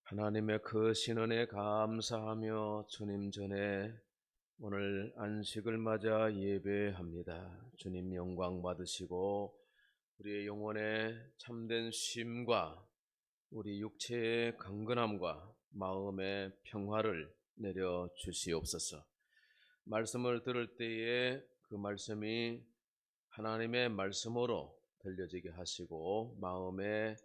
하나님의 크신 은혜 감사하며 주님 전에 오늘 안식을 맞아 예배합니다. 주님 영광 받으시고 우리의 영혼의 참된 쉼과 우리 육체의 강건함과 마음의 평화를 내려 주시옵소서. 말씀을 들을 때에 그 말씀이 하나님의 말씀으로 들려지게 하시고 마음에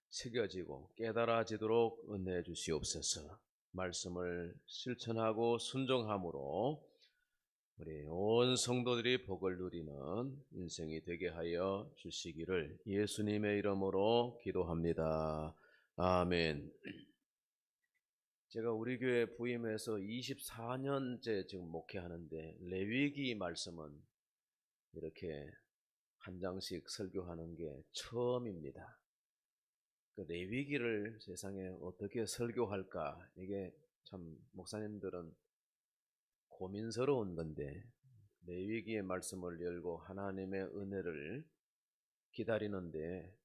새겨지고 깨달아지도록 은혜해 주시옵소서. 말씀을 실천하고 순종함으로 우리 온 성도들이 복을 누리는 인생이 되게 하여 주시기를 예수님의 이름으로 기도합니다. 아멘. 제가 우리 교회 부임해서 24년째 지금 목회하는데 레위기 말씀은 이렇게 한 장씩 설교하는 게 처음입니다. 그 레위기를 세상에 어떻게 설교할까? 이게 참 목사님들은 고민스러운 건데 레위기의 말씀을 열고 하나님의 은혜를 기다리는데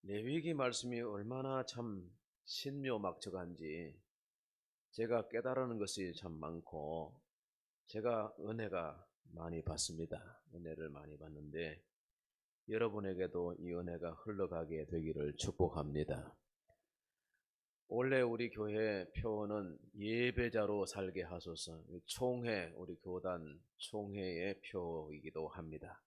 레위기 말씀이 얼마나 참 신묘막측한지 제가 깨달은 것이 참 많고 제가 은혜가 많이 받습니다. 은혜를 많이 받는데 여러분에게도 이 은혜가 흘러가게 되기를 축복합니다. 원래 우리 교회 표어는 예배자로 살게 하소서, 총회, 우리 교단 총회의 표이기도 합니다.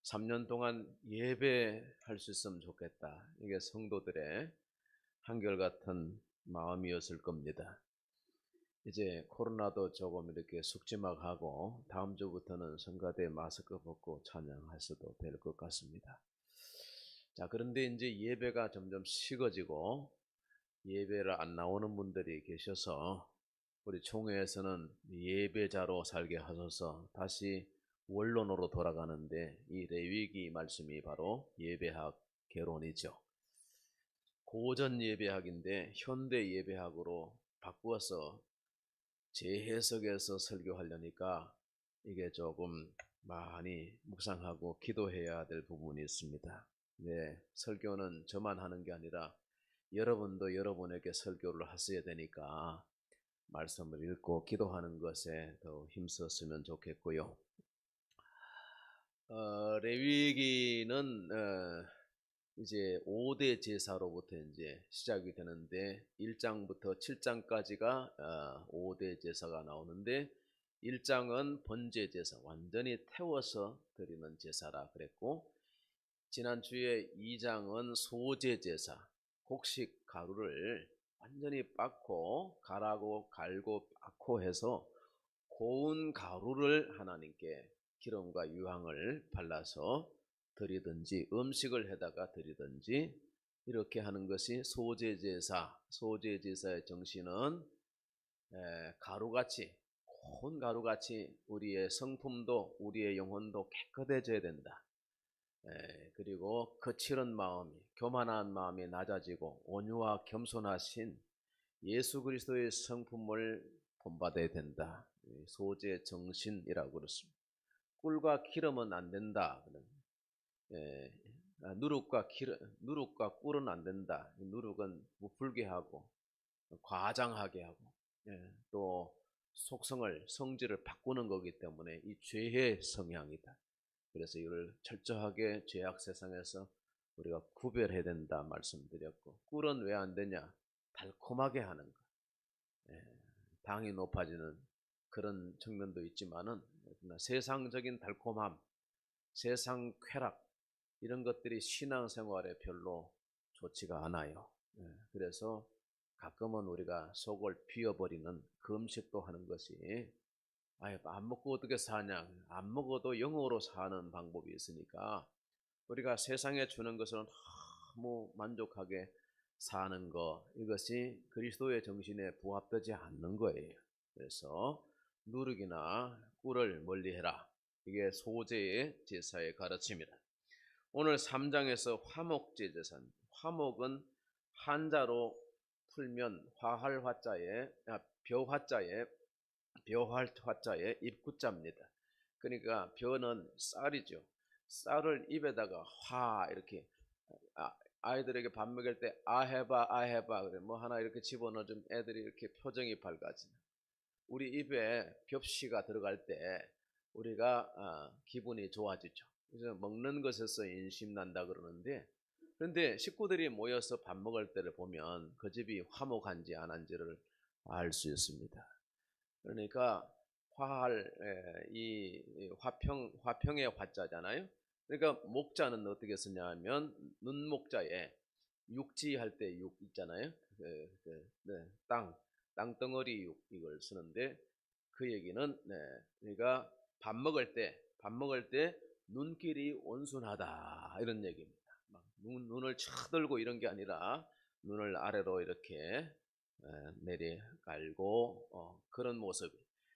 3년 동안 예배할 수 있으면 좋겠다. 이게 성도들의 한결같은 마음이었을 겁니다. 이제 코로나도 조금 이렇게 숙지막하고 다음 주부터는 성가대 마스크 벗고 찬양하셔도 될 것 같습니다. 자, 그런데 이제 예배가 점점 식어지고 예배를 안 나오는 분들이 계셔서 우리 총회에서는 예배자로 살게 하셔서 다시 원론으로 돌아가는데 이 레위기 말씀이 바로 예배학 개론이죠. 고전 예배학인데 현대 예배학으로 바꾸어서 재해석해서 설교하려니까 이게 조금 많이 묵상하고 기도해야 될 부분이 있습니다. 네, 설교는 저만 하는 게 아니라 여러분도 여러분에게 설교를 하셔야 되니까 말씀을 읽고 기도하는 것에 더 힘썼으면 좋겠고요. 레위기는 이제 5대 제사로부터 이제 시작이 되는데 1장부터 7장까지가 5대 제사가 나오는데 1장은 번제 제사, 완전히 태워서 드리는 제사라 그랬고 지난주에 2장은 소제 제사, 곡식 가루를 완전히 빻고 갈고 빻고 해서 고운 가루를 하나님께 기름과 유황을 발라서 드리든지 음식을 해다가 드리든지 이렇게 하는 것이 소제제사. 소제제사의 정신은 가루같이 고운 가루같이 우리의 성품도 우리의 영혼도 깨끗해져야 된다. 그리고 거칠은 마음이 교만한 마음이 낮아지고 온유와 겸손하신 예수 그리스도의 성품을 본받아야 된다. 소제 정신이라고 그렇습니다. 꿀과 기름은 안 된다. 누룩과 꿀은 안 된다. 누룩은 부풀게 하고 과장하게 하고 또 성질을 바꾸는 거기 때문에 이 죄의 성향이다. 그래서 이걸 철저하게 죄악 세상에서 우리가 구별해야 된다 말씀드렸고 꿀은 왜 안 되냐? 달콤하게 하는 것. 당이 높아지는 그런 측면도 있지만은 세상적인 달콤함, 세상 쾌락 이런 것들이 신앙생활에 별로 좋지가 않아요. 그래서 가끔은 우리가 속을 비워버리는 금식도 하는 것이 안 먹고 어떻게 사냐? 안 먹어도 영으로 사는 방법이 있으니까 우리가 세상에 주는 것은 너무 만족하게 사는 것 이것이 그리스도의 정신에 부합되지 않는 거예요. 그래서 누룩이나 꿀을 멀리해라. 이게 소제의 제사의 가르침이다. 오늘 3장에서 화목제 제사입니다. 화목은 한자로 풀면 화할 화자에 벼할 화자의 입구자입니다. 그러니까 벼는 쌀이죠. 쌀을 입에다가 화 이렇게 아이들에게 밥 먹일 때 아 해봐 아 해봐 그래 뭐 하나 이렇게 집어넣어 좀 애들이 이렇게 표정이 밝아지. 우리 입에 벽시가 들어갈 때 우리가 기분이 좋아지죠. 그래서 먹는 것에서 인심 난다 그러는데, 그런데 식구들이 모여서 밥 먹을 때를 보면 그 집이 화목한지 안 한지를 알 수 있습니다. 그러니까 이 화평의 화자잖아요. 그러니까 목자는 어떻게 쓰냐면 눈목자에 육지할 때 육 있잖아요. 네, 땅덩어리 육 이걸 쓰는데 그 얘기는 그러니까 밥 먹을 때 눈길이 온순하다 이런 얘기입니다. 막 눈을 쳐들고 이런 게 아니라 눈을 아래로 이렇게 내려깔고 그런 모습.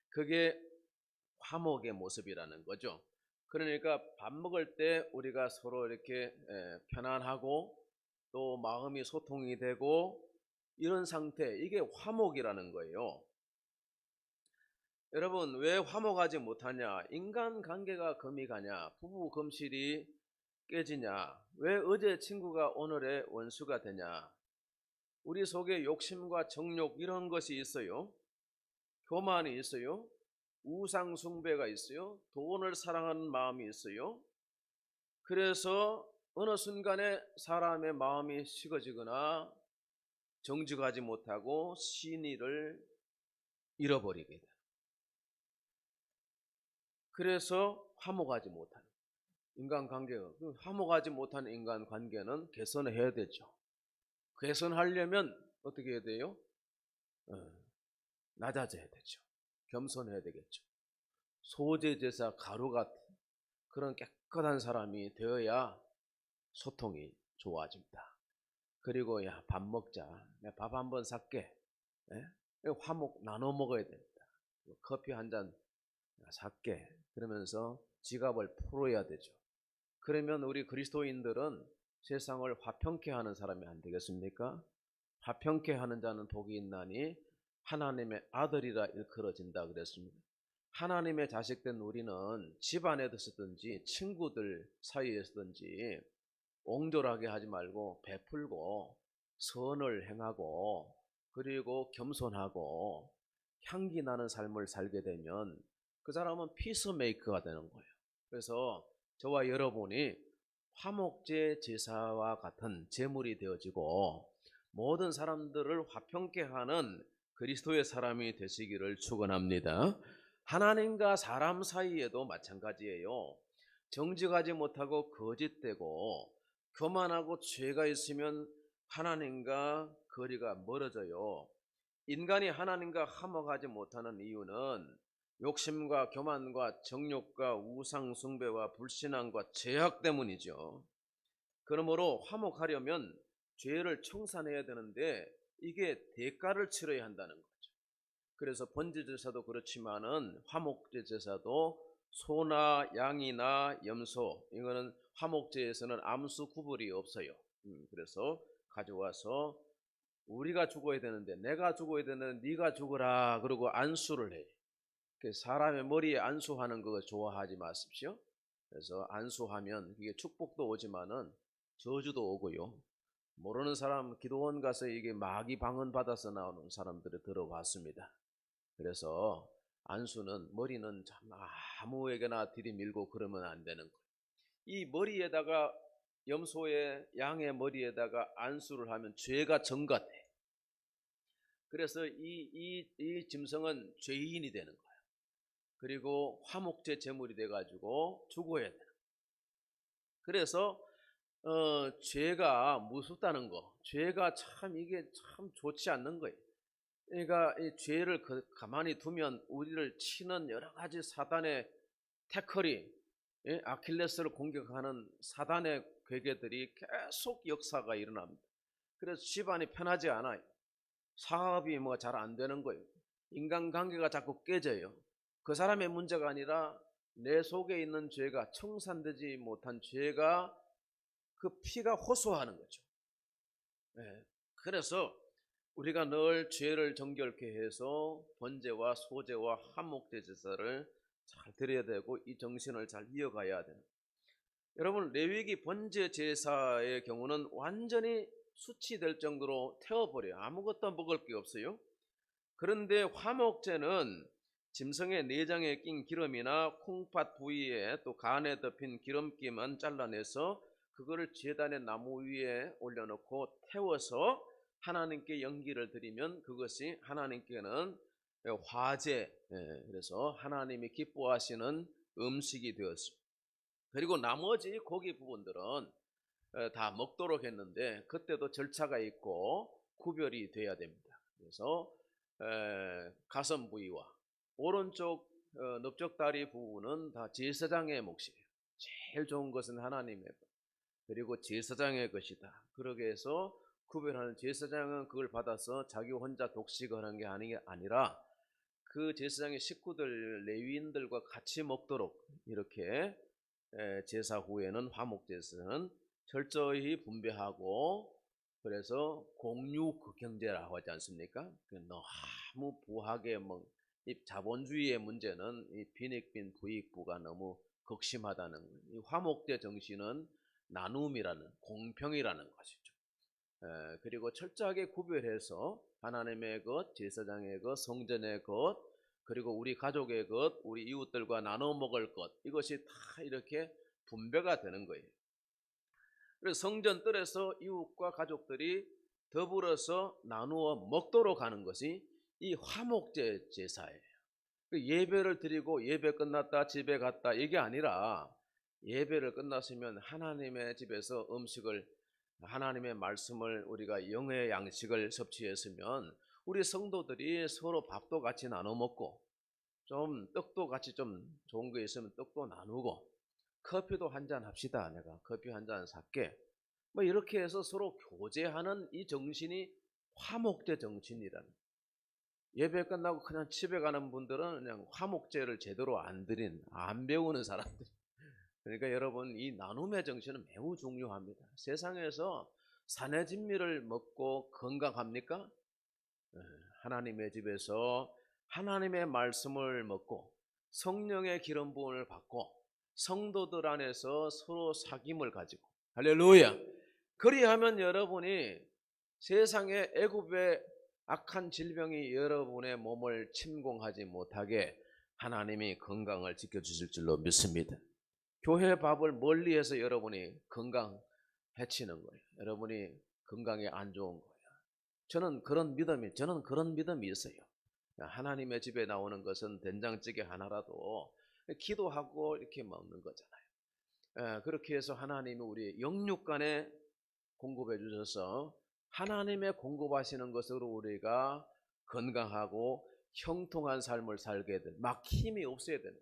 그게 화목의 모습이라는 거죠. 그러니까 밥 먹을 때 우리가 서로 이렇게 편안하고 또 마음이 소통이 되고 이런 상태, 이게 화목이라는 거예요. 여러분, 왜 화목하지 못하냐? 인간관계가 금이 가냐? 부부 금실이 깨지냐? 왜 어제 친구가 오늘의 원수가 되냐? 우리 속에 욕심과 정욕 이런 것이 있어요. 교만이 있어요. 우상 숭배가 있어요. 돈을 사랑하는 마음이 있어요. 그래서 어느 순간에 사람의 마음이 식어지거나 정직하지 못하고 신의를 잃어버리게 돼. 그래서 화목하지 못하는 인간관계가, 화목하지 못하는 인간관계는 개선해야 되죠. 개선하려면 어떻게 해야 돼요? 낮아져야 되죠. 겸손해야 되겠죠. 소재제사 가루 같은 그런 깨끗한 사람이 되어야 소통이 좋아집니다. 그리고 야, 밥 먹자. 내가 밥 한 번 살게. 화목 나눠 먹어야 됩니다. 커피 한 잔 살게. 그러면서 지갑을 풀어야 되죠. 그러면 우리 그리스도인들은 세상을 화평케 하는 사람이 안 되겠습니까? 화평케 하는 자는 복이 있나니 하나님의 아들이라 일컬어진다 그랬습니다. 하나님의 자식된 우리는 집안에서든지 친구들 사이에서든지 옹졸하게 하지 말고 베풀고 선을 행하고 그리고 겸손하고 향기 나는 삶을 살게 되면 그 사람은 피스메이커가 되는 거예요. 그래서 저와 여러분이 화목제 제사와 같은 제물이 되어지고 모든 사람들을 화평케 하는 그리스도의 사람이 되시기를 축원합니다. 하나님과 사람 사이에도 마찬가지예요. 정직하지 못하고 거짓되고 교만하고 죄가 있으면 하나님과 거리가 멀어져요. 인간이 하나님과 화목하지 못하는 이유는 욕심과 교만과 정욕과 우상 숭배와 불신앙과 죄악 때문이죠. 그러므로 화목하려면 죄를 청산해야 되는데 이게 대가를 치러야 한다는 거죠. 그래서 번제제사도 그렇지만은 화목제제사도 소나 양이나 염소, 이거는 화목제에서는 암수 구별이 없어요. 그래서 가져와서 우리가 죽어야 되는데 내가 죽어야 되는데 네가 죽어라 그러고 안수를 해. 사람의 머리에 안수하는 거 좋아하지 마십시오. 그래서 안수하면 이게 축복도 오지만은 저주도 오고요. 모르는 사람 기도원 가서 이게 마귀 방언 받아서 나오는 사람들을 들어봤습니다. 그래서 안수는 머리는 참 아무에게나 들이밀고 그러면 안 되는 거예요. 이 머리에다가 염소의 양의 머리에다가 안수를 하면 죄가 정같아. 그래서 이 짐승은 죄인이 되는 거예요. 그리고 화목제 제물이 돼가지고 죽어야 돼요. 그래서 죄가 무섭다는 거, 죄가 참 이게 참 좋지 않는 거예요. 그러니까 이 죄를 가만히 두면 우리를 치는 여러 가지 사단의 태클이, 아킬레스를 공격하는 사단의 괴계들이 계속 역사가 일어납니다. 그래서 집안이 편하지 않아요. 사업이 뭐 잘 안 되는 거예요. 인간관계가 자꾸 깨져요. 그 사람의 문제가 아니라 내 속에 있는 죄가, 청산되지 못한 죄가 그 피가 호소하는 거죠. 그래서 우리가 늘 죄를 정결케 해서 번제와 소제와 화목제 제사를 잘 드려야 되고 이 정신을 잘 이어가야 되는. 여러분 레위기 번제 제사의 경우는 완전히 수치될 정도로 태워버려요. 아무것도 먹을 게 없어요. 그런데 화목제는 짐승의 내장에 낀 기름이나 콩팥 부위에 또 간에 덮인 기름기만 잘라내서 그거를 제단의 나무 위에 올려놓고 태워서 하나님께 연기를 드리면 그것이 하나님께는 화제, 그래서 하나님이 기뻐하시는 음식이 되었습니다. 그리고 나머지 고기 부분들은 다 먹도록 했는데 그때도 절차가 있고 구별이 돼야 됩니다. 그래서 가슴 부위와 오른쪽 넓적다리 부분은 다 제사장의 몫이에요. 제일 좋은 것은 하나님의 것, 그리고 제사장의 것이다. 그러게 해서 구별하는, 제사장은 그걸 받아서 자기 혼자 독식을 하는 게 아니라 그 제사장의 식구들 레위인들과 같이 먹도록 이렇게 제사 후에는 화목제사는 철저히 분배하고, 그래서 공유극경제라고 하지 않습니까? 너무 부하게 이 자본주의의 문제는 이 빈익빈 부익부가 너무 극심하다는 거예요. 이 화목제 정신은 나눔이라는, 공평이라는 것이죠. 그리고 철저하게 구별해서 하나님의 것, 제사장의 것, 성전의 것, 그리고 우리 가족의 것, 우리 이웃들과 나눠 먹을 것, 이것이 다 이렇게 분배가 되는 거예요. 그래서 성전 뜰에서 이웃과 가족들이 더불어서 나누어 먹도록 하는 것이 이 화목제 제사예요. 예배를 드리고 예배 끝났다 집에 갔다 이게 아니라, 예배를 끝났으면 하나님의 집에서 음식을, 하나님의 말씀을, 우리가 영의 양식을 섭취했으면 우리 성도들이 서로 밥도 같이 나눠 먹고, 좀 떡도 같이 좀 좋은 거 있으면 떡도 나누고, 커피도 한잔 합시다. 내가 커피 한잔 살게. 이렇게 해서 서로 교제하는 이 정신이 화목제 정신이라는. 예배 끝나고 그냥 집에 가는 분들은 그냥 화목제를 제대로 안 배우는 사람들. 그러니까 여러분, 이 나눔의 정신은 매우 중요합니다. 세상에서 산의 진미를 먹고 건강합니까? 하나님의 집에서 하나님의 말씀을 먹고 성령의 기름 부음을 받고 성도들 안에서 서로 사귐을 가지고, 할렐루야. 그리하면 여러분이 세상의 애굽의 악한 질병이 여러분의 몸을 침공하지 못하게 하나님이 건강을 지켜주실 줄로 믿습니다. 교회 밥을 멀리해서 여러분이 건강 해치는 거예요. 여러분이 건강에 안 좋은 거예요. 저는 그런 믿음이 있어요. 하나님의 집에 나오는 것은 된장찌개 하나라도 기도하고 이렇게 먹는 거잖아요. 그렇게 해서 하나님이 우리 영육간에 공급해 주셔서 하나님의 공급하시는 것으로 우리가 건강하고 형통한 삶을 살게 된, 막힘이 없어야 되는,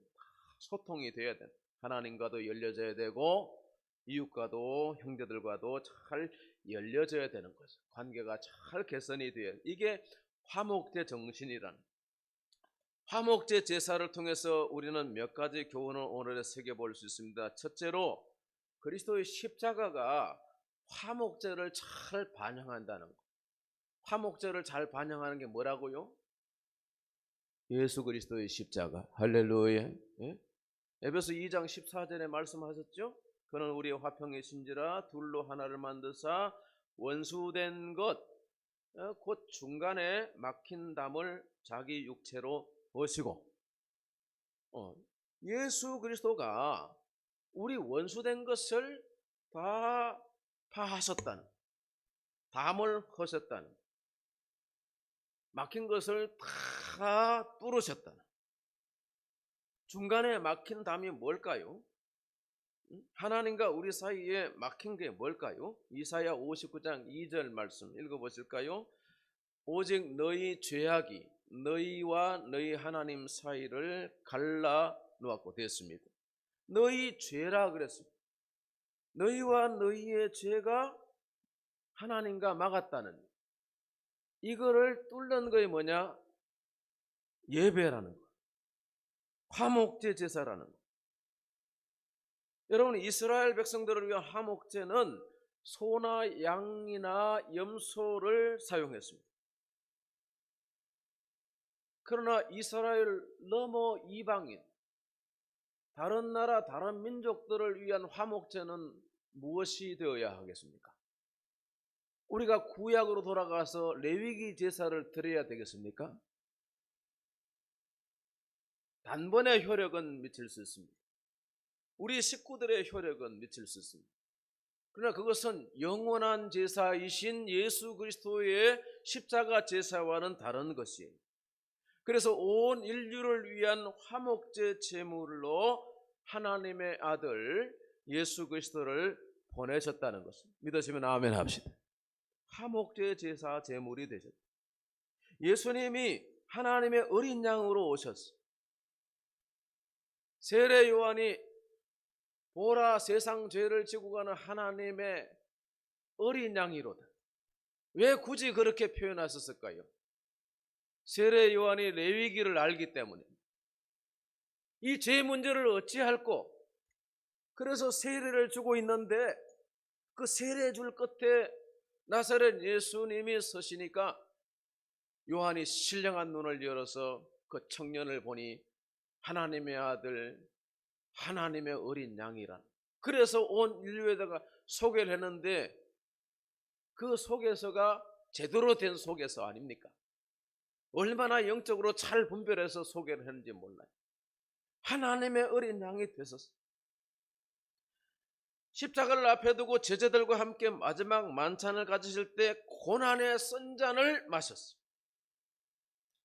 소통이 돼야 되는, 하나님과도 열려져야 되고 이웃과도 형제들과도 잘 열려져야 되는 거죠. 관계가 잘 개선이 돼야, 이게 화목제 정신이라는. 화목제 제사를 통해서 우리는 몇 가지 교훈을 오늘에 새겨볼 수 있습니다. 첫째로, 그리스도의 십자가가 화목제를 잘 반영한다는 것. 화목제를 잘 반영하는 게 뭐라고요? 예수 그리스도의 십자가. 할렐루야. 예? 에베소 2장 14절에 말씀하셨죠? 그는 우리의 화평이신지라 둘로 하나를 만드사 원수된 것 곧 중간에 막힌 담을 자기 육체로 버시고. 예수 그리스도가 우리 원수된 것을 다 파하셨다는, 담을 허셨다는, 막힌 것을 다 뚫으셨다는. 중간에 막힌 담이 뭘까요? 하나님과 우리 사이에 막힌 게 뭘까요? 이사야 59장 2절 말씀 읽어보실까요? 오직 너희 죄악이 너희와 너희 하나님 사이를 갈라 놓았고 됐습니다. 너희 죄라 그랬습니다. 너희와 너희의 죄가 하나님과 막았다는, 이거를 뚫는 거에 뭐냐? 예배라는 거, 화목제 제사라는 거. 여러분, 이스라엘 백성들을 위한 화목제는 소나 양이나 염소를 사용했습니다. 그러나 이스라엘 넘어 이방인, 다른 나라, 다른 민족들을 위한 화목제는 무엇이 되어야 하겠습니까? 우리가 구약으로 돌아가서 레위기 제사를 드려야 되겠습니까? 단번에 효력은 미칠 수 있습니다. 우리 식구들의 효력은 미칠 수 있습니다. 그러나 그것은 영원한 제사이신 예수 그리스도의 십자가 제사와는 다른 것이에요. 그래서 온 인류를 위한 화목제 제물로 하나님의 아들 예수 그리스도를 보내셨다는 것을 믿으시면 아멘 합시다. 화목제 제사 제물이 되셨다. 예수님이 하나님의 어린 양으로 오셨어요. 세례 요한이 보라 세상 죄를 지고 가는 하나님의 어린 양이로다. 왜 굳이 그렇게 표현하셨을까요? 세례 요한이 레위기를 알기 때문에 이 죄 문제를 어찌할꼬? 그래서 세례를 주고 있는데 그 세례 줄 끝에 나사렛 예수님이 서시니까 요한이 신령한 눈을 열어서 그 청년을 보니 하나님의 아들, 하나님의 어린 양이라. 그래서 온 인류에다가 소개를 했는데 그 소개서가 제대로 된 소개서 아닙니까? 얼마나 영적으로 잘 분별해서 소개를 했는지 몰라요. 하나님의 어린 양이 되셨어요. 십자가를 앞에 두고 제자들과 함께 마지막 만찬을 가지실 때 고난의 쓴잔을 마셨어요.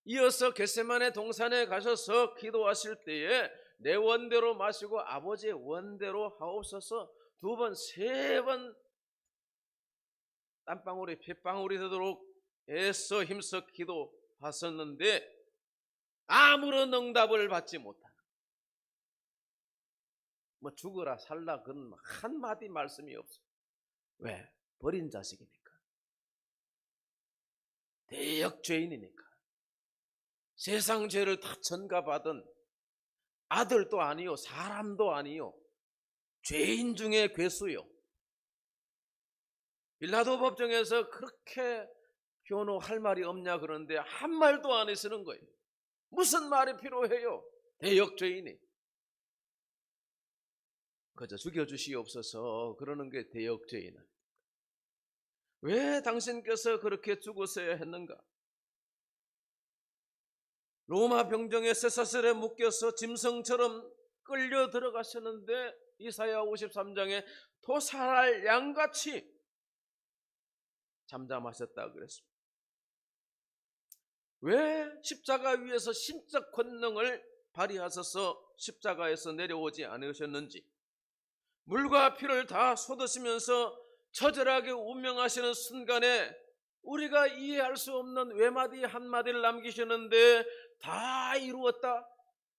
이어서 겟세마네 동산에 가셔서 기도하실 때에 내 원대로 마시고 아버지의 원대로 하옵소서 두 번, 세 번 땀방울이 핏방울이 되도록 애써 힘써 기도하셨는데 아무런 응답을 받지 못하는, 뭐 죽어라 살라 그런 한마디 말씀이 없어요. 왜? 버린 자식이니까, 대역 죄인이니까, 세상 죄를 다 전가받은 아들도 아니요 사람도 아니요 죄인 중에 괴수요. 빌라도 법정에서 그렇게 변호할 말이 없냐 그러는데 한 말도 안 하시는 거예요. 무슨 말이 필요해요? 대역 죄인이. 그저 죽여주시옵소서 그러는 게 대역 죄인은. 왜 당신께서 그렇게 죽으셔야 했는가? 로마 병정에 쇠사슬에 묶여서 짐승처럼 끌려 들어가셨는데 이사야 53장에 도살할 양같이 잠잠하셨다 그랬습니다. 왜 십자가 위에서 신적 권능을 발휘하셔서 십자가에서 내려오지 않으셨는지, 물과 피를 다 쏟으시면서 처절하게 운명하시는 순간에 우리가 이해할 수 없는 외마디 한마디를 남기셨는데 다 이루었다.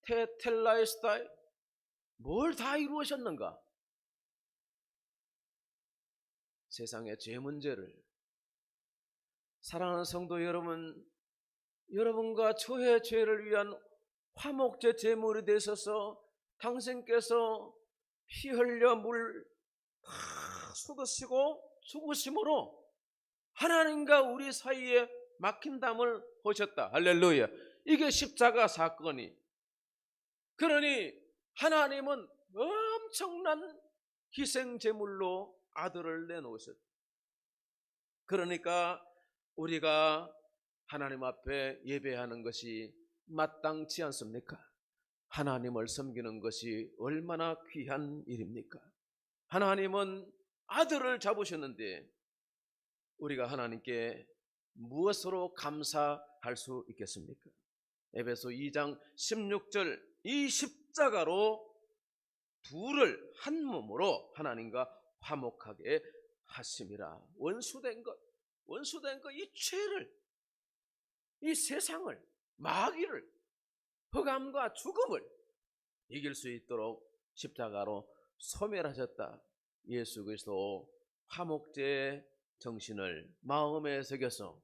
테텔라에스타이. 뭘 다 이루셨는가? 세상의 죄 문제를, 사랑하는 성도 여러분, 여러분과 저의 죄를 위한 화목제 제물이 되셔서 당신께서 피 흘려 물 다 쏟으시고 죽으심으로 하나님과 우리 사이에 막힌 담을 보셨다. 할렐루야. 이게 십자가 사건이. 그러니 하나님은 엄청난 희생 제물로 아들을 내놓으셨다. 그러니까 우리가 하나님 앞에 예배하는 것이 마땅치 않습니까? 하나님을 섬기는 것이 얼마나 귀한 일입니까? 하나님은 아들을 잡으셨는데 우리가 하나님께 무엇으로 감사할 수 있겠습니까? 에베소 2장 16절, 이 십자가로 둘을 한 몸으로 하나님과 화목하게 하심이라. 원수된 것, 이 죄를, 이 세상을, 마귀를, 흑암과 죽음을 이길 수 있도록 십자가로 소멸하셨다. 예수 그리스도 화목제의 정신을 마음에 새겨서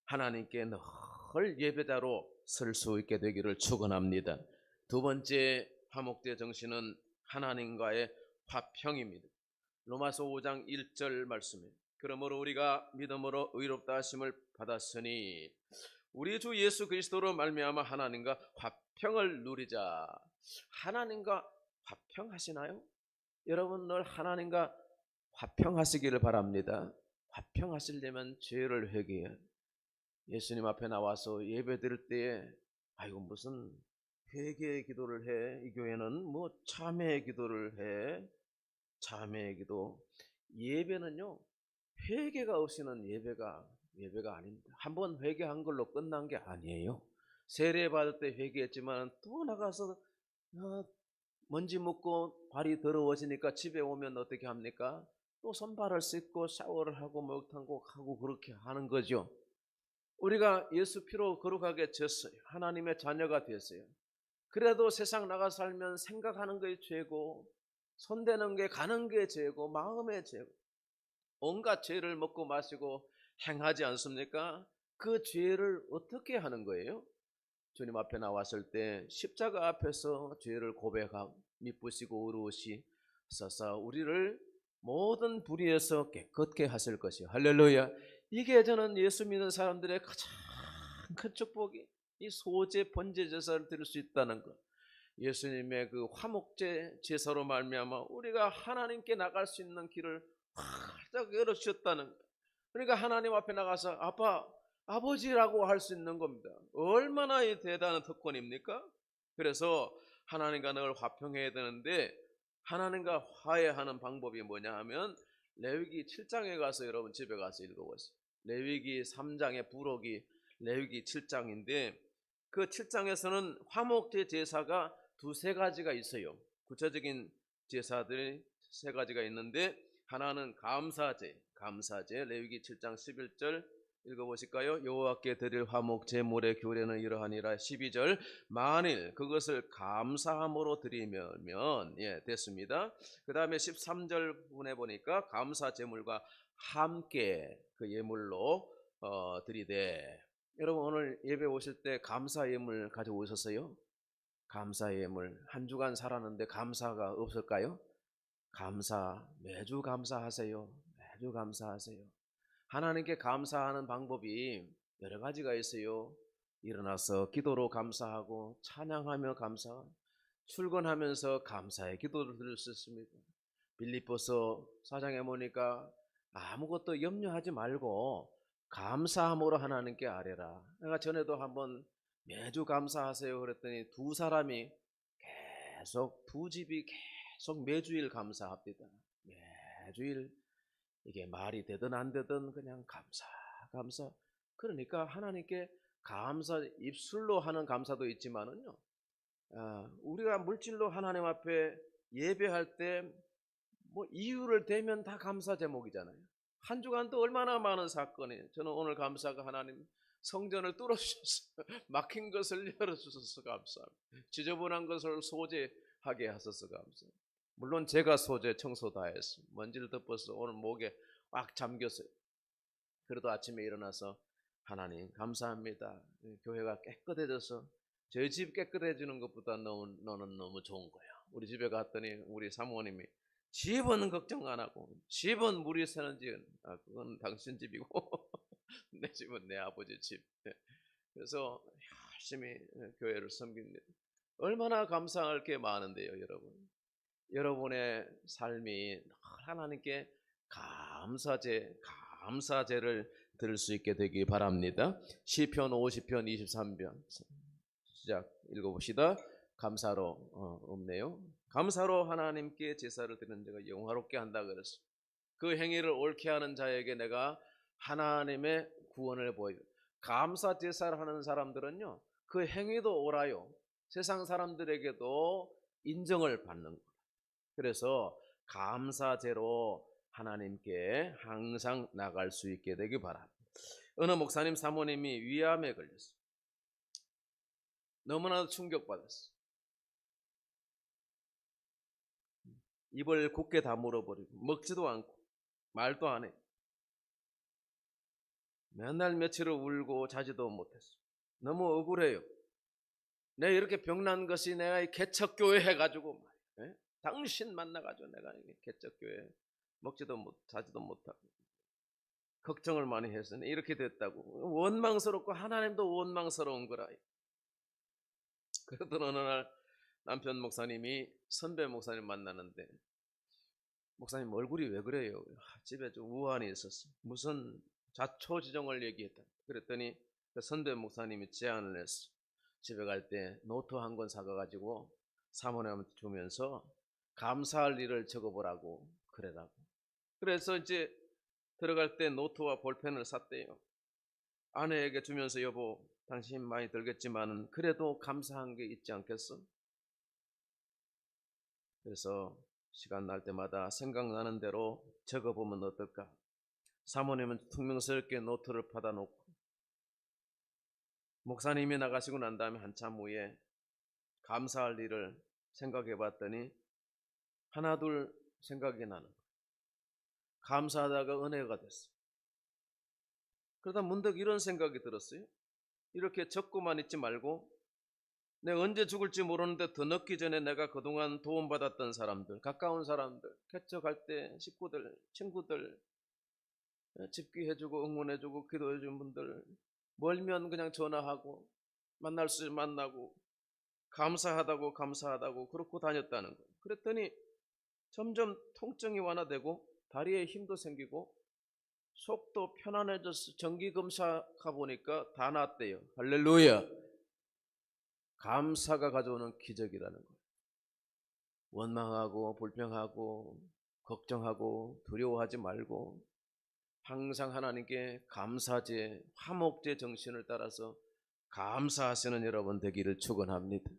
하나님께 늘 예배자로 설 수 있게 되기를 축원합니다. 두 번째 화목제 정신은 하나님과의 화평입니다. 로마서 5장 1절 말씀에 그러므로 우리가 믿음으로 의롭다 하심을 받았으니 우리 주 예수 그리스도로 말미암아 하나님과 화평을 누리자. 하나님과 화평하시나요? 여러분 늘 하나님과 화평하시기를 바랍니다. 화평하시려면 죄를 회개해야 돼요. 예수님 앞에 나와서 예배 드릴 때에 아이고 무슨 회개의 기도를 해. 이 교회는 뭐 참회의 기도를 해. 참회의 기도. 예배는요. 회개가 없이는 예배가 아닙니다. 한번 회개한 걸로 끝난 게 아니에요. 세례 받을 때 회개했지만 또 나가서 먼지 묻고 발이 더러워지니까 집에 오면 어떻게 합니까? 또 손발을 씻고 샤워를 하고 목욕탕 하고 그렇게 하는 거죠. 우리가 예수 피로 거룩하게 졌어요. 하나님의 자녀가 됐어요. 그래도 세상 나가 살면 생각하는 게 죄고 손대는 게 가는 게 죄고 마음의 죄고 온갖 죄를 먹고 마시고 행하지 않습니까? 그 죄를 어떻게 하는 거예요? 주님 앞에 나왔을 때 십자가 앞에서 죄를 고백하고 미쁘시고 의로우시소서 우리를 모든 불의에서 깨끗게 하실 것이요. 할렐루야. 이게 저는 예수 믿는 사람들의 가장 큰 축복이 이 소제 번제 제사를 드릴 수 있다는 것. 예수님의 그 화목제 제사로 말미암아 우리가 하나님께 나갈 수 있는 길을 활짝 열어주셨다는 것. 그러니까 하나님 앞에 나가서 아빠, 아버지라고 할 수 있는 겁니다. 얼마나 이 대단한 특권입니까? 그래서 하나님과 늘 화평해야 되는데 하나님과 화해하는 방법이 뭐냐 하면 레위기 7장에 가서 여러분 집에 가서 읽어보세요. 레위기 3장의 부록이 레위기 7장인데 그 7장에서는 화목제 제사가 두세 가지가 있어요. 구체적인 제사들이 세 가지가 있는데 하나는 감사제 레위기 7장 11절 읽어보실까요? 여호와께 드릴 화목 제물의 규례는 이러하니라. 12절 만일 그것을 감사함으로 드리면 됐습니다. 그 다음에 13절 부분에 보니까 감사 제물과 함께 그 예물로 드리되. 여러분 오늘 예배 오실 때 감사 예물 가져오셨어요? 감사 예물. 한 주간 살았는데 감사가 없을까요? 매주 감사하세요. 매주 감사하세요. 하나님께 감사하는 방법이 여러 가지가 있어요. 일어나서 기도로 감사하고 찬양하며 감사, 출근하면서 감사의 기도를 드릴 수 있습니다. 빌립보서 4장에 보니까 아무것도 염려하지 말고 감사함으로 하나님께 아뢰라. 내가 전에도 한번 매주 감사하세요 그랬더니 두 사람이 계속 두 집이 계속 매주일 감사합니다. 매주일 이게 말이 되든 안 되든 그냥 감사. 그러니까 하나님께 감사 입술로 하는 감사도 있지만은요. 우리가 물질로 하나님 앞에 예배할 때 뭐 이유를 대면 다 감사 제목이잖아요. 한 주간도 얼마나 많은 사건이. 저는 오늘 감사가 하나님 성전을 뚫어주셔서 막힌 것을 열어주셔서 감사합니다. 지저분한 것을 소재하게 하셔서 감사합니다. 물론 제가 소재 청소 다 했어요. 먼지를 덮어서 오늘 목에 꽉 잠겼어요. 그래도 아침에 일어나서 하나님 감사합니다. 교회가 깨끗해져서 저희 집 깨끗해지는 것보다 너는 너무 좋은 거야. 우리 집에 갔더니 우리 사모님이 집은 걱정 안 하고 집은 물이 새는지 그건 당신 집이고 내 집은 내 아버지 집. 그래서 열심히 교회를 섬깁니다. 얼마나 감사할 게 많은데요, 여러분. 여러분의 삶이 하나님께 감사제를 드릴 수 있게 되기 바랍니다. 시편 50편 23편 시작 읽어봅시다. 감사로 없네요. 감사로 하나님께 제사를 드리는 자가 영화롭게 한다 그랬어. 그 행위를 옳게 하는 자에게 내가 하나님의 구원을 보여. 감사 제사를 하는 사람들은요, 그 행위도 옳아요. 세상 사람들에게도 인정을 받는 거예요. 그래서 감사제로 하나님께 항상 나갈 수 있게 되기 바랍니다. 어느 목사님 사모님이 위암에 걸렸어요. 너무나도 충격받았어요. 입을 굳게 다물어버리고 먹지도 않고 말도 안 해. 맨날 며칠을 울고 자지도 못했어요. 너무 억울해요. 내가 이렇게 병난 것이 내가 이 개척교회 해가지고 당신 만나가지고 내가 개척교회 먹지도 못 자지도 못하고 걱정을 많이 해서 이렇게 됐다고 원망스럽고 하나님도 원망스러운 거라. 그러던 어느 날 남편 목사님이 선배 목사님 만나는데 목사님 얼굴이 왜 그래요? 집에 좀 우환이 있었어. 무슨 자초지종을 얘기했다. 그랬더니 그 선배 목사님이 제안을 했어. 집에 갈 때 노트 한 권 사가가지고 사모님한테 주면서 감사할 일을 적어보라고 그래라고. 그래서 이제 들어갈 때 노트와 볼펜을 샀대요. 아내에게 주면서 여보 당신 많이 들겠지만 그래도 감사한 게 있지 않겠어? 그래서 시간 날 때마다 생각나는 대로 적어보면 어떨까? 사모님은 퉁명스럽게 노트를 받아놓고 목사님이 나가시고 난 다음에 한참 후에 감사할 일을 생각해 봤더니 하나둘 생각이 나는 거예요. 감사하다가 은혜가 됐어. 그러다 문득 이런 생각이 들었어요. 이렇게 적고만 있지 말고 내가 언제 죽을지 모르는데 더 늦기 전에 내가 그동안 도움받았던 사람들, 가까운 사람들, 개척할 때 식구들, 친구들, 집귀해주고 응원해주고 기도해준 분들, 멀면 그냥 전화하고 만날 수 만나고 감사하다고 그러고 다녔다는 거예요. 그랬더니 점점 통증이 완화되고 다리에 힘도 생기고 속도 편안해져서 정기검사 가보니까 다 낫대요. 할렐루야. 감사가 가져오는 기적이라는 거예요. 원망하고 불평하고 걱정하고 두려워하지 말고 항상 하나님께 감사제, 화목제 정신을 따라서 감사하시는 여러분 되기를 축원합니다.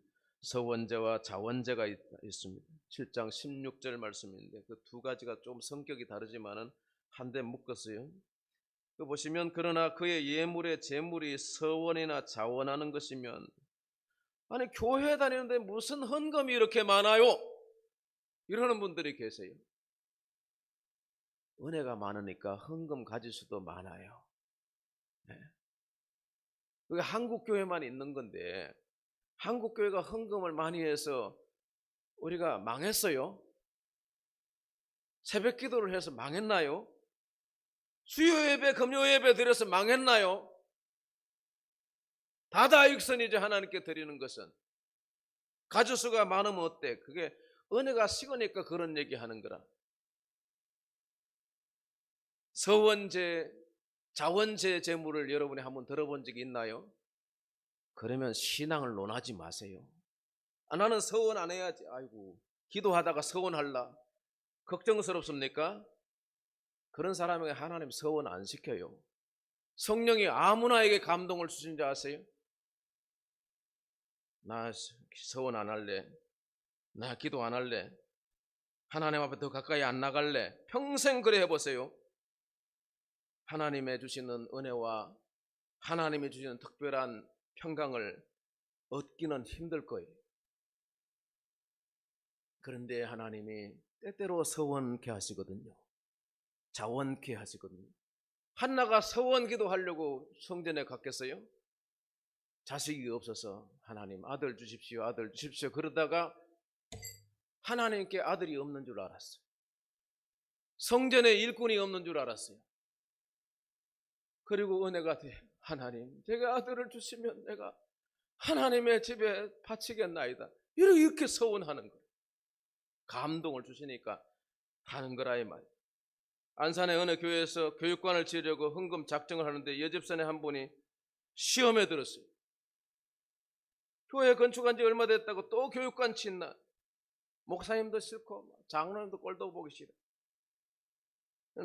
서원제와 자원제가 있습니다. 7장 16절 말씀인데 그 두 가지가 좀 성격이 다르지만은 한데 묶었어요. 그 보시면 그러나 그의 예물의 제물이 서원이나 자원하는 것이면 아니 교회 다니는데 무슨 헌금이 이렇게 많아요? 이러는 분들이 계세요. 은혜가 많으니까 헌금 가질 수도 많아요. 네. 그게 한국 교회만 있는 건데 한국 교회가 헌금을 많이 해서 우리가 망했어요? 새벽 기도를 해서 망했나요? 수요 예배, 금요 예배 드려서 망했나요? 다다익선이죠. 하나님께 드리는 것은. 가짓수가 많으면 어때? 그게 은혜가 식으니까 그런 얘기 하는 거라. 서원제, 자원제 제물을 여러분이 한번 들어본 적이 있나요? 그러면 신앙을 논하지 마세요. 아, 나는 서원 안 해야지. 아이고, 기도하다가 서원할라. 걱정스럽습니까? 그런 사람에게 하나님 서원 안 시켜요. 성령이 아무나에게 감동을 주신 줄 아세요? 나 서원 안 할래. 나 기도 안 할래. 하나님 앞에 더 가까이 안 나갈래. 평생 그래 해보세요. 하나님의 주시는 은혜와 하나님이 주시는 특별한 평강을 얻기는 힘들 거예요. 그런데 하나님이 때때로 서원케 하시거든요. 자원케 하시거든요. 한나가 서원 기도하려고 성전에 갔겠어요? 자식이 없어서 하나님 아들 주십시오, 아들 주십시오. 그러다가 하나님께 아들이 없는 줄 알았어요. 성전에 일꾼이 없는 줄 알았어요. 그리고 은혜가 돼. 하나님, 제가 아들을 주시면 내가 하나님의 집에 바치겠나이다. 이렇게 서원하는 거예요. 감동을 주시니까 하는 거라 이 말. 안산의 어느 교회에서 교육관을 지으려고 헌금 작정을 하는데 여집사님 한 분이 시험에 들었어요. 교회 건축한 지 얼마 됐다고 또 교육관 친나. 목사님도 싫고 장로님도 꼴도 보기 싫어.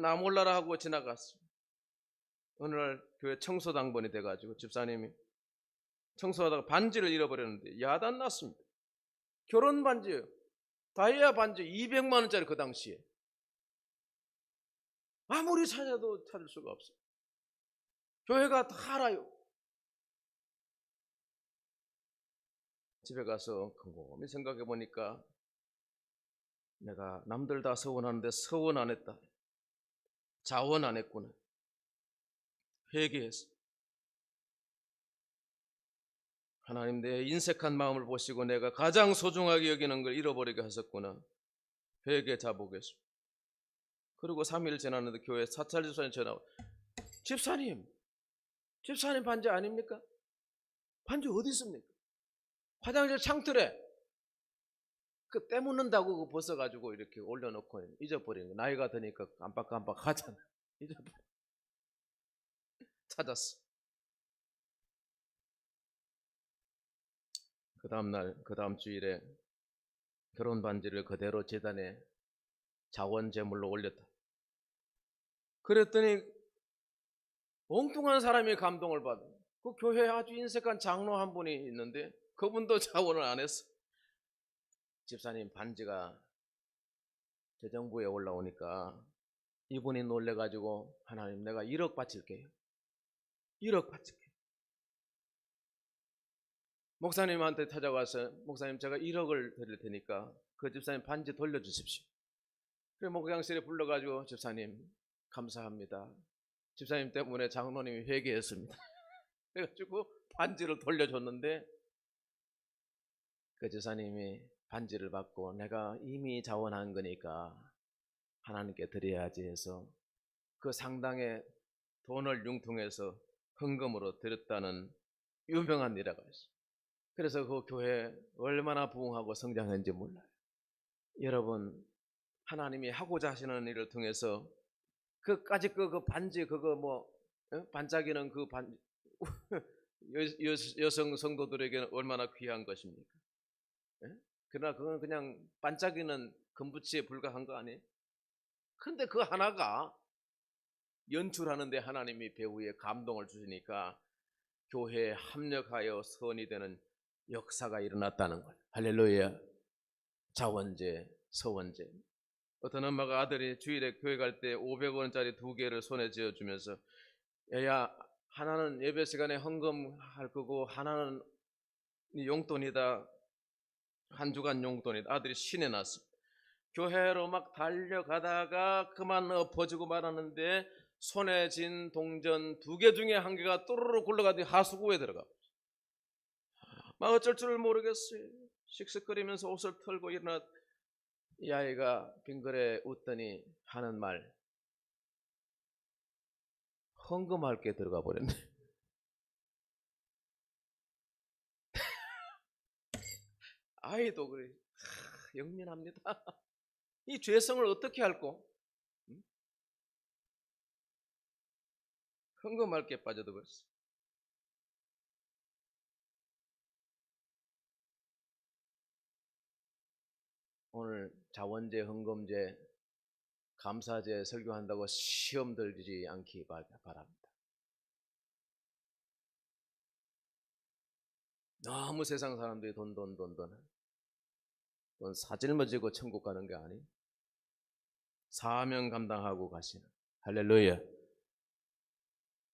나 몰라라 하고 지나갔어. 어느 날 교회 청소당번이 돼가지고 집사님이 청소하다가 반지를 잃어버렸는데 야단 났습니다. 결혼 반지예요. 다이아 반지 200만 원짜리 그 당시에. 아무리 찾아도 찾을 수가 없어요. 교회가 다 알아요. 집에 가서 곰곰이 생각해 보니까 내가 남들 다 서원하는데 서원 안 했다. 자원 안 했구나. 회개했어. 하나님 내 인색한 마음을 보시고 내가 가장 소중하게 여기는 걸 잃어버리게 하셨구나. 회개 자복했습니다. 그리고 3일 지났는데 교회 사찰 집사님 전화. 집사님 반지 아닙니까? 반지 어디 있습니까? 화장실 창틀에. 그 때묻는다고 그거 벗어가지고 이렇게 올려놓고 잊어버리는 거. 나이가 드니까 깜빡깜빡 하잖아. 잊어버려. 찾았어. 그 다음날, 그 다음 주일에 결혼 반지를 그대로 재단에 자원 제물로 올렸다. 그랬더니 엉뚱한 사람이 감동을 받아. 그 교회에 아주 인색한 장로 한 분이 있는데 그분도 자원을 안 했어. 집사님 반지가 재정부에 올라오니까 이분이 놀래가지고 하나님 내가 1억 바칠게요. 1억 바칠게요. 목사님한테 찾아와서 목사님 제가 1억을 드릴 테니까 그 집사님 반지 돌려주십시오. 그래 목양실에 불러가지고 집사님 감사합니다. 집사님 때문에 장로님이 회개했습니다. 그래가지고 반지를 돌려줬는데 그 집사님이 반지를 받고 내가 이미 자원한 거니까 하나님께 드려야지 해서 그 상당의 돈을 융통해서 헌금으로 드렸다는 유명한 일화가 있어요. 그래서 그 교회 얼마나 부흥하고 성장했는지 몰라요. 여러분 하나님이 하고자 하시는 일을 통해서 그까짓 그 반지 그거 뭐 반짝이는 그 반지 여성 성도들에게는 얼마나 귀한 것입니까? 그러나 그건 그냥 반짝이는 금붙이에 불과한 거 아니에요? 근데 그 하나가 연출하는데 하나님이 배후에 감동을 주시니까 교회에 합력하여 선이 되는 역사가 일어났다는 거예요. 할렐루야. 자원제, 서원제. 어떤 엄마가 아들이 주일에 교회 갈 때 500원짜리 2개를 손에 쥐어주면서 야 하나는 예배 시간에 헌금할 거고 하나는 용돈이다. 한 주간 용돈이다. 아들이 신에 났어. 교회로 막 달려가다가 그만 엎어지고 말았는데 손에 쥔 동전 2개 중에 1개가 또르르 굴러가더니 하수구에 들어가. 막 어쩔 줄 모르겠어요. 씩씩거리면서 옷을 털고 일어나 이 아이가 빙그레 웃더니 하는 말 헌금할 게 들어가 버렸네. 아이도 그래 영민합니다. 이 죄성을 어떻게 할꼬? 헌금할 게 빠져도 버렸어. 오늘 자원제, 헌금제, 감사제 설교한다고 시험 들지 않기 바랍니다. 너무 세상 사람들이 돈 사질머지고 천국 가는 게 아니. 사명 감당하고 가시는. 할렐루야.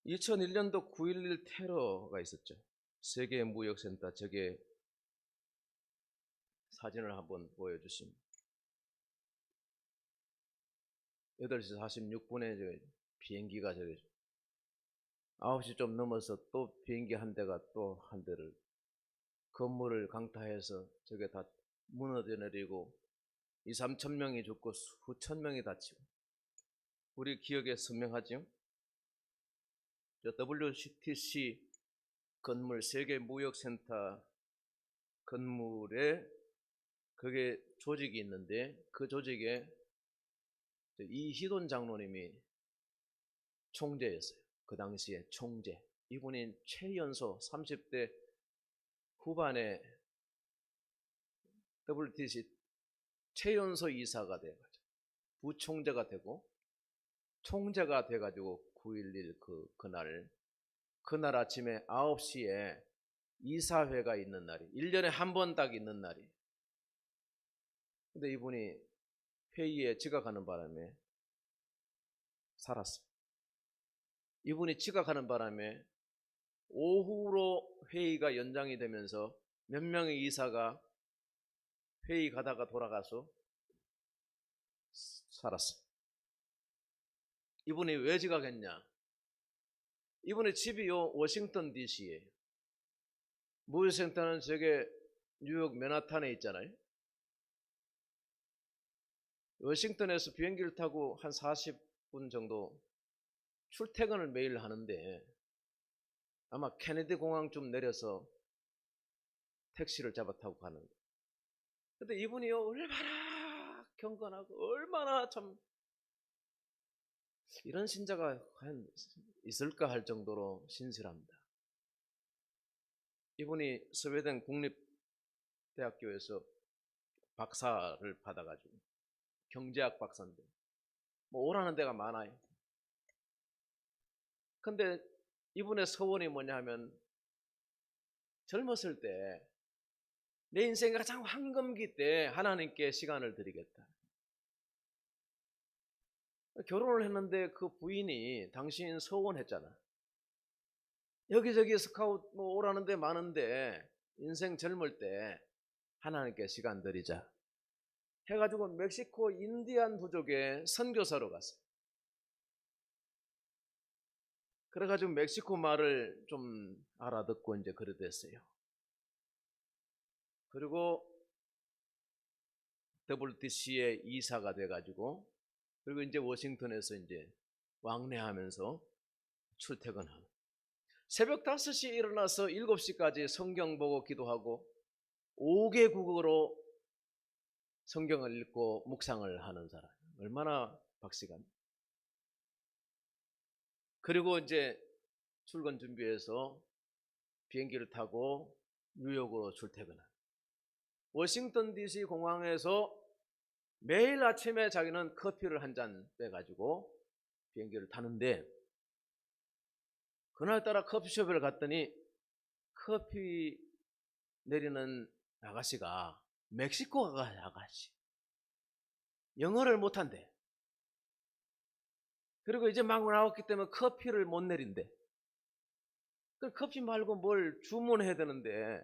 2001년도 9.11 테러가 있었죠. 세계무역센터 저게 사진을 한번 보여주시면 8시 46분에 비행기가 저기 9시 좀 넘어서 또 비행기 한 대가 또 한 대를 건물을 강타해서 저게 다 무너져 내리고 2, 3천 명이 죽고 수천 명이 다치고 우리 기억에 선명하죠. WTC 건물 세계무역센터 건물에 그게 조직이 있는데 그 조직에 이희돈 장로님이 총재였어요. 그 당시에 총재. 이분이 최연소 30대 후반에 WTC 최연소 이사가 돼가지고 부총재가 되고 총재가 돼가지고 9.11 그날 아침에 9시에 이사회가 있는 날이 1년에 한 번 딱 있는 날이. 근데 이분이 회의에 지각하는 바람에 살았어요. 이분이 지각하는 바람에 오후로 회의가 연장이 되면서 몇 명의 이사가 회의 가다가 돌아가서 살았어요. 이분이 왜 지각했냐? 이분의 집이 워싱턴 DC예요. 무역센터는 저게 뉴욕 맨하탄에 있잖아요. 워싱턴에서 비행기를 타고 한 40분 정도 출퇴근을 매일 하는데 아마 케네디 공항 좀 내려서 택시를 잡아 타고 가는 거예요. 근데 이분이요, 얼마나 경건하고, 얼마나 참, 이런 신자가 과연 있을까 할 정도로 신실합니다. 이분이 스웨덴 국립대학교에서 박사를 받아가지고, 경제학 박사인데, 뭐 오라는 데가 많아요. 근데 이분의 소원이 뭐냐 하면, 젊었을 때 내 인생의 가장 황금기 때 하나님께 시간을 드리겠다. 결혼을 했는데 그 부인이 당신 소원했잖아. 여기저기 스카우트 뭐 오라는 데 많은데 인생 젊을 때 하나님께 시간 드리자 해가지고 멕시코 인디안 부족에 선교사로 갔어요. 그래가지고 멕시코 말을 좀 알아듣고 이제 그래 됐어요. 그리고 WTC의 이사가 돼가지고, 그리고 이제 워싱턴에서 이제 왕래하면서 출퇴근하고, 새벽 5시에 일어나서 7시까지 성경 보고 기도하고 5개국어로 성경을 읽고 묵상을 하는 사람. 얼마나 박시간. 그리고 이제 출근 준비해서 비행기를 타고 뉴욕으로 출퇴근한. 워싱턴 DC 공항에서 매일 아침에 자기는 커피를 한 잔 빼가지고 비행기를 타는데, 그날따라 커피숍에 갔더니 커피 내리는 아가씨가 멕시코 아가씨, 영어를 못한대. 그리고 이제 막 나왔기 때문에 커피를 못 내린대. 커피 말고 뭘 주문해야 되는데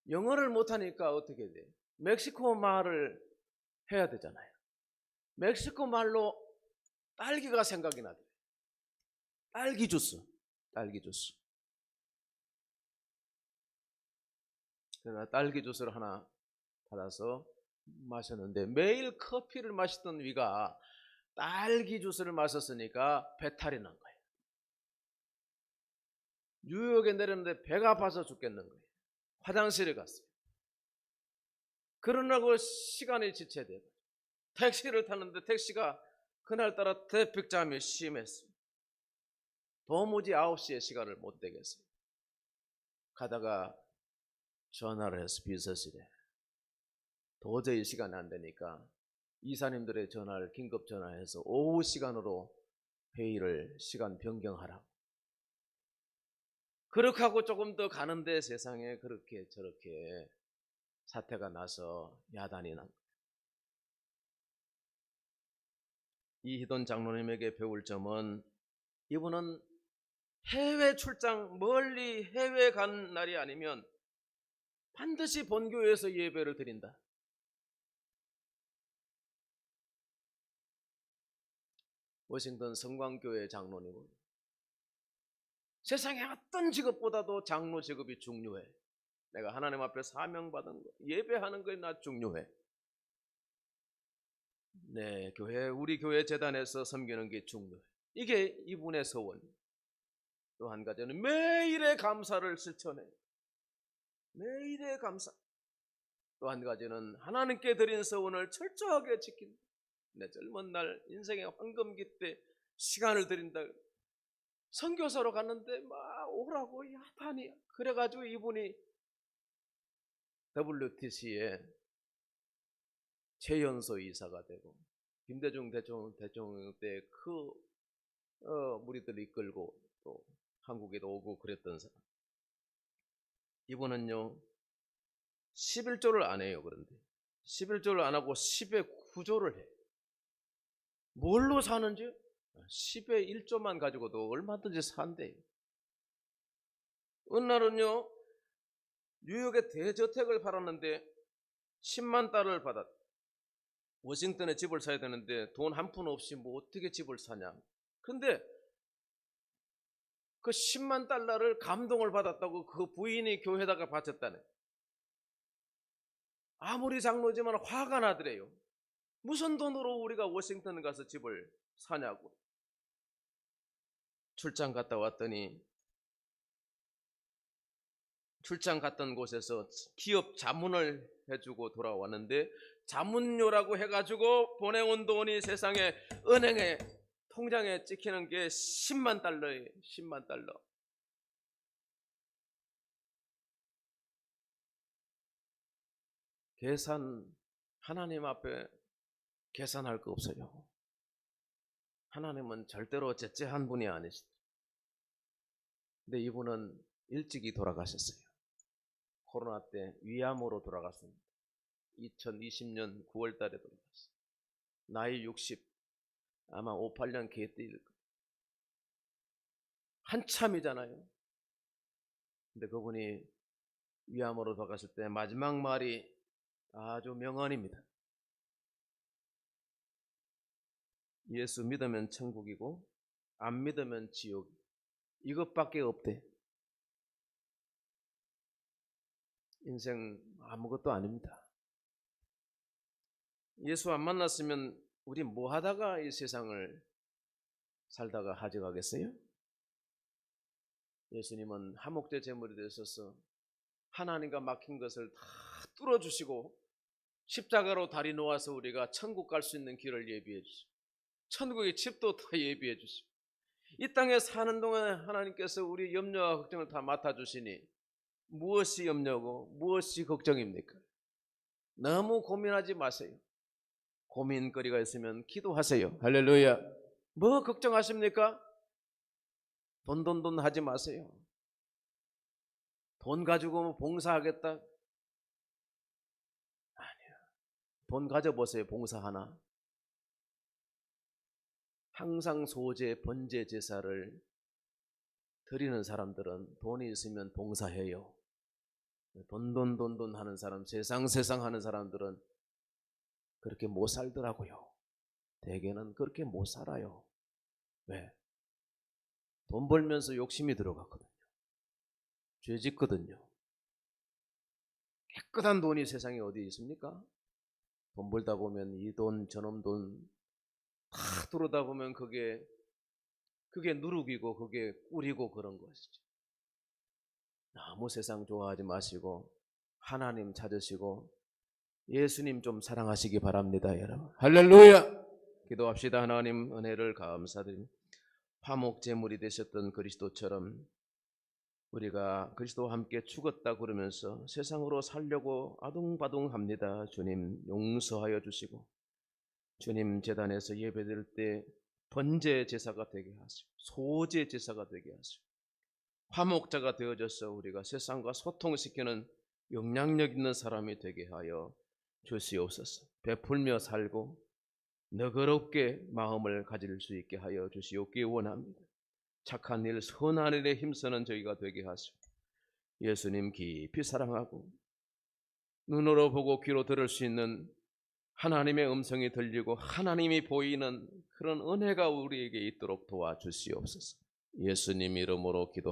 영어를 못하니까 어떻게 돼? 멕시코 말을 해야 되잖아요. 멕시코 말로 딸기가 생각이 나더래. 딸기 주스. 그래서 딸기 주스를 하나 받아서 마셨는데, 매일 커피를 마시던 위가 딸기 주스를 마셨으니까 배탈이 난 거예요. 뉴욕에 내렸는데 배가 아파서 죽겠는 거예요. 화장실에 갔어요. 그러려고 시간이 지체돼요. 택시를 탔는데 택시가 그날따라 트래픽잠이 심했어요. 도무지 9시에 시간을 못 되겠어요. 가다가 전화를 해서 비서실에 도저히 시간이 안 되니까 이사님들의 전화를 긴급 전화해서 오후 시간으로 회의를 시간 변경하라고. 그렇게 하고 조금 더 가는데 세상에 그렇게 저렇게 사태가 나서 야단이 난 거예요. 이희돈 장로님에게 배울 점은, 이분은 해외 출장, 멀리 해외 간 날이 아니면 반드시 본교회에서 예배를 드린다. 워싱턴 성광교회 장로님은 세상의 어떤 직업보다도 장로 직업이 중요해. 내가 하나님 앞에 사명받은 거, 예배하는 거에 나 중요해. 네, 우리 교회 재단에서 섬기는 게 중요해. 이게 이분의 소원. 또 한 가지는 매일의 감사를 실천해. 매일의 감사. 또 한 가지는 하나님께 드린 소원을 철저하게 지킨다. 내 젊은 날 인생의 황금기 때 시간을 드린다. 선교사로 갔는데 막 오라고 야단이. 그래가지고 이분이 WTC에 최연소 이사가 되고, 김대중 대통령 때 그 무리들 이끌고 또 한국에도 오고 그랬던 사람. 이분은요 11조를 안 해요. 그런데 11조를 안 하고 10의 9조를 해. 뭘로 사는지? 10의 1조만 가지고도 얼마든지 산대요. 어느 날은요 뉴욕에 대저택을 팔았는데 10만 달러를 받았다. 워싱턴에 집을 사야 되는데 돈 한 푼 없이 뭐 어떻게 집을 사냐. 근데 그 10만 달러를 감동을 받았다고 그 부인이 교회에다가 바쳤다네. 아무리 장로지만 화가 나더래요. 무슨 돈으로 우리가 워싱턴 가서 집을 사냐고. 출장 갔다 왔더니 출장 갔던 곳에서 기업 자문을 해주고 돌아왔는데 자문료라고 해가지고 보내온 돈이 세상에 은행에 통장에 찍히는 게 10만 달러예요. 10만 달러. 하나님 앞에 계산할 거 없어요. 하나님은 절대로 제재한 분이 아니시죠. 근데 이분은 일찍이 돌아가셨어요. 코로나 때 위암으로 돌아갔습니다. 2020년 9월 달에 돌아갔어요. 나이 60, 아마 5, 8년 개띠일 거예요. 한참이잖아요. 근데 그분이 위암으로 돌아갔을 때 마지막 말이 아주 명언입니다. 예수 믿으면 천국이고 안 믿으면 지옥. 이것밖에 없대. 인생 아무것도 아닙니다. 예수 안 만났으면 우리 뭐 하다가 이 세상을 살다가 하져가겠어요? 예수님은 하목제 제물이 되셔서 하나님과 막힌 것을 다 뚫어주시고 십자가로 다리 놓아서 우리가 천국 갈 수 있는 길을 예비해 주시고 천국의 집도 다 예비해 주시고 이 땅에 사는 동안 하나님께서 우리 염려와 걱정을 다 맡아주시니 무엇이 염려고 무엇이 걱정입니까? 너무 고민하지 마세요. 고민거리가 있으면 기도하세요. 할렐루야. 뭐 걱정하십니까? 돈 하지 마세요. 돈 가지고 봉사하겠다? 아니야. 돈 가져보세요. 봉사 하나. 항상 소제, 번제 제사를 드리는 사람들은 돈이 있으면 봉사해요. 돈 하는 사람, 세상 하는 사람들은 그렇게 못 살더라고요. 대개는 그렇게 못 살아요. 왜? 돈 벌면서 욕심이 들어갔거든요. 죄 짓거든요. 깨끗한 돈이 세상에 어디 있습니까? 돈 벌다 보면 이 돈, 저놈 돈 다 들어다 보면 그게 누룩이고 그게 꿀이고 그런 것이죠. 너무 세상 좋아하지 마시고 하나님 찾으시고 예수님 좀 사랑하시기 바랍니다, 여러분. 할렐루야. 기도합시다. 하나님 은혜를 감사드립니다. 화목제물이 되셨던 그리스도처럼 우리가 그리스도와 함께 죽었다 그러면서 세상으로 살려고 아둥바둥합니다. 주님 용서하여 주시고 주님 제단에서 예배드릴 때 번제 제사가 되게 하시고 소제 제사가 되게 하시고 화목자가 되어져서 우리가 세상과 소통시키는 영향력 있는 사람이 되게 하여 주시옵소서. 베풀며 살고 너그럽게 마음을 가질 수 있게 하여 주시옵기 원합니다. 착한 일, 선한 일에 힘쓰는 저희가 되게 하시고 예수님 깊이 사랑하고 눈으로 보고 귀로 들을 수 있는 하나님의 음성이 들리고 하나님이 보이는 그런 은혜가 우리에게 있도록 도와주시옵소서. 예수님 이름으로 기도